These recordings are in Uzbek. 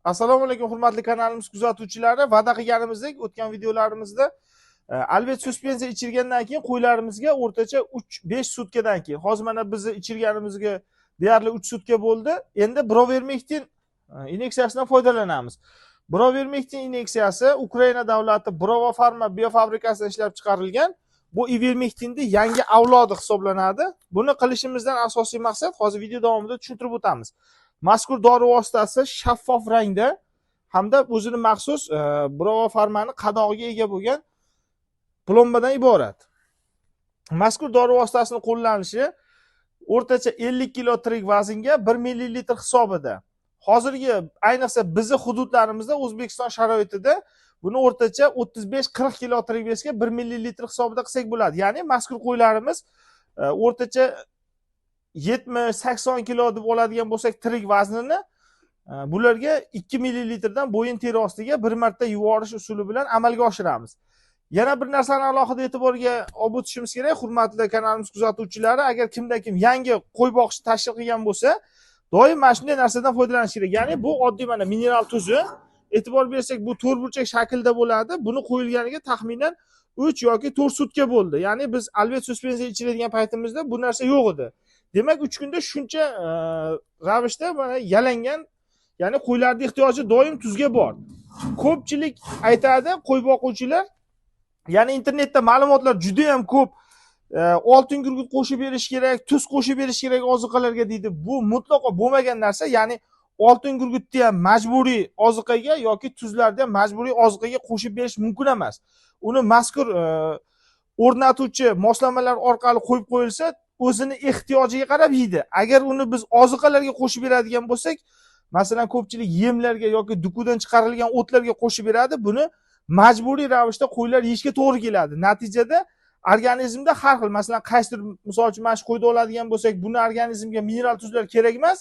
Assalomu alaykum hurmatli kanalimiz kuzatuvchilari. Va'da qilganimizdek o'tgan videolarimizda alvet suspensiya ichirgandan keyin qo'ylarimizga o'rtacha 3-5 sutkadan keyin, hozir mana bizni ichirganimizga deyarli 3 sutka bo'ldi. Endi Brovermectin inyeksiyasidan foydalanamiz. Brovermectin inyeksiyasi Ukraina davlati Bravo Pharma biofabrikasidan ishlab chiqarilgan. Bu ivermectinning yangi avlodi hisoblanadi. Buni qilishimizdan asosiy maqsad hozir video davomida tushuntirib o'tamiz. Mazkur dori vositasi shaffof rangda hamda o'zini maxsus Bravo Pharmani qadog'iga ega bo'lgan plombadan iborat. Mazkur dori vositasini qo'llanishi o'rtacha 50 kg tirik vaznga 1 ml hisobida. Hozirgi ayniqsa bizning hududlarimizda O'zbekiston sharoitida buni o'rtacha 35-40 kg tirik besga 1 ml hisobida qilsak bo'ladi. Ya'ni mazkur qo'ylarimiz o'rtacha 70-80 kg deb oladigan bo'lsak tirik vaznini bularga 2 ml dan bo'yin teri ostiga bir marta yuvorish usuli bilan amalga oshiramiz. Yana bir narsani alohida e'tiborga olib o'tishimiz kerak, hurmatli kanalimiz kuzatuvchilari. Agar kimda kim yangi qo'y boqishni tashkil qilgan bo'lsa, doim mana shunday narsadan foydalanish kerak. Ya'ni bu oddiy mana mineral tuzi. E'tibor bersak, bu to'rtburchak shaklda bo'ladi. Buni qo'yilganiga taxminan 3 yoki 4 sutka bo'ldi. Ya'ni biz alvet suspensiya ichiradigan paytimizda bu narsa yo'q edi. Demak, 3 kunda shuncha ravishda mana yalangan, ya'ni qo'ylarning ehtiyoji doim tuzga bor. Ko'pchilik aytadi, qo'y boquvchilar, ya'ni internetda ma'lumotlar juda ham ko'p. Oltin gurgut qo'shib berish kerak, tuz qo'shib berish kerak oziqalarga deydi. Bu mutlaqo bo'lmagan narsa. Ya'ni oltin gurgutni ham majburiy oziqaga yoki tuzlarni ham majburiy oziqaga qo'shib berish mumkin emas. Uni mazkur o'rnatuvchi moslamalar orqali qo'yib qo'yilsa, o'zini ehtiyojiga qarab yeydi. Agar uni biz oziqalarga qo'shib beradigan bo'lsak, masalan ko'pchilik yemlarga yoki dukudan chiqarilgan o'tlarga qo'shib beradi. Buni majburiy ravishda qo'ylar yeyishga to'g'ri keladi. Natijada organizmda har xil, masalan qaysidir, misol uchun mana shu qo'yda oladigan bo'lsak, buni organizmga mineral tuzlar kerak emas.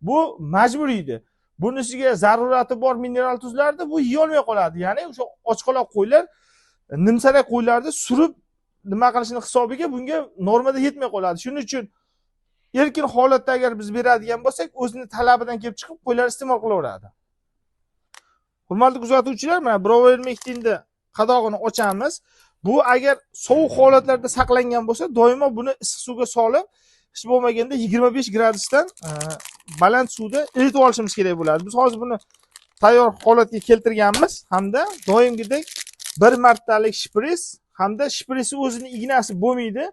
Bu majburiydi. Bunisiga zarurati bor mineral tuzlarni bu yeya olmay qoladi. Ya'ni o'sha ochqaloq qo'ylar, nimsarak qo'ylarni surib nima qilishini hisobiga bunga normada yetmay qoladi. Shuning uchun erkin holatda agar biz beradigan bo'lsak, o'zining talabidan kelib chiqib qo'ylar iste'mol qilaveradi. Hurmatli kuzatuvchilar, mana Brovermectinni qadog'ini ochamiz. Bu agar sovuq holatlarda saqlangan bo'lsa, doimo buni issiq suvga solib, hech bo'lmaganda 25 gradusdan baland suvda eritib olishimiz kerak bo'ladi. Biz hozir buni tayyor holatga keltirganmiz hamda doimgidek bir martalik shpris hamda shprisi o'zining ignasi bo'lmaydi.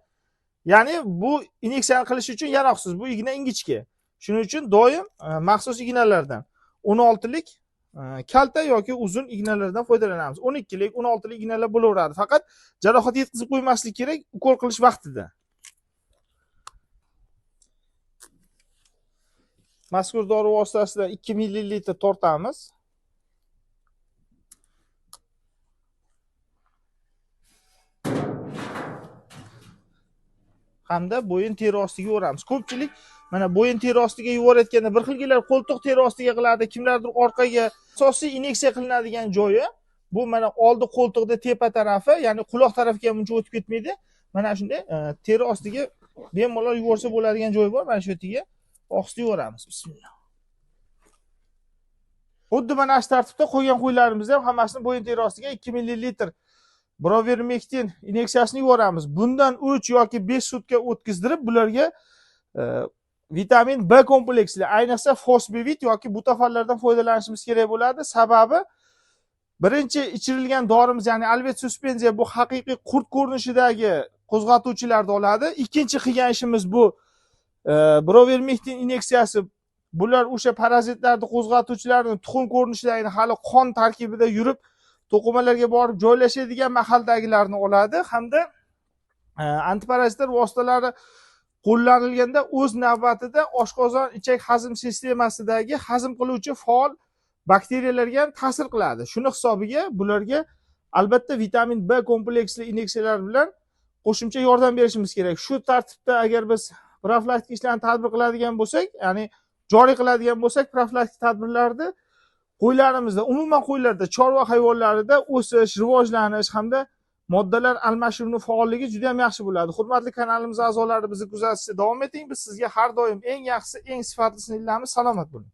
Ya'ni bu inyeksiyani qilish uchun yaroqsiz. Bu igna ingichka. Shuning uchun doim maxsus ignalardan 16lik kalta yoki uzun ignalardan foydalanamiz. 12lik, 16lik ignalar bo'laveradi. Faqat jarohat yetkazib qo'ymaslik kerak ukol qilish vaqtida. Mazkur dori vositasida 2 ml tortamiz. Hamda bo'yin teri ostiga yoramiz. Ko'pchilik mana bo'yin teri ostiga yuborayotganda bir xilgilar qo'ltiq teri ostiga qiladi, kimlardir orqaga. Asosiy inyeksiya qilinadigan joyi bu mana oldi qo'ltiqda tepa tarafi, ya'ni quloq tarafiga ham uncha o'tib ketmaydi. Mana shunday teri ostiga bemalol yuborsa bo'ladigan joyi bor. Mana shu yerga ohista yuboramiz. Bismillah. Xuddi mana shu tartibda qo'ygan qo'ylarimizni ham hammasini bo'yin teri ostiga 2 ml Brovermectin inyeksiyasini yuboramiz. Bundan 3 yoki 5 sutka o'tkazdirib, bularga vitamin B kompleksli, ayniqsa fosbivit yoki butafarlardan foydalanishimiz kerak bo'ladi. Sababi birinchi ichirilgan dorimiz, ya'ni alvet suspensiya bu haqiqiy qurt ko'rinishidagi qo'zg'atuvchilarni oladi. Ikkinchi qilgan ishimiz bu Brovermectin inyeksiyasi. Bular o'sha parazitlarni qo'zg'atuvchilarni tuxum ko'rinishida, ya'ni hali qon tarkibida yurib to'qimalarga borib joylashadigan mahaldagilarni oladi hamda antiparazitlar vositalari qo'llanilganda o'z navbatida oshqozon ichak hazm sistemasidagi hazm qiluvchi faol bakteriyalarga ham ta'sir qiladi. Shuni hisobiga bularga albatta vitamin B kompleksli inyeksiyalar bilan qo'shimcha yordam berishimiz kerak. Shu tartibda agar biz profilaktik ishlarni tadbir qiladigan bo'lsak, ya'ni joriy qiladigan bo'lsak, profilaktik tadbirlarni qo'ylarimizda, umuman qo'ylarda, chorva hayvonlarida o'sish, rivojlanish hamda moddalar almashinuvi faolligi juda ham yaxshi bo'ladi. Hurmatli kanalimiz a'zolari, bizni kuzatishda davom eting. Biz sizga har doim eng yaxshisi, eng sifatlisini ilamiz. Salomat bo'ling.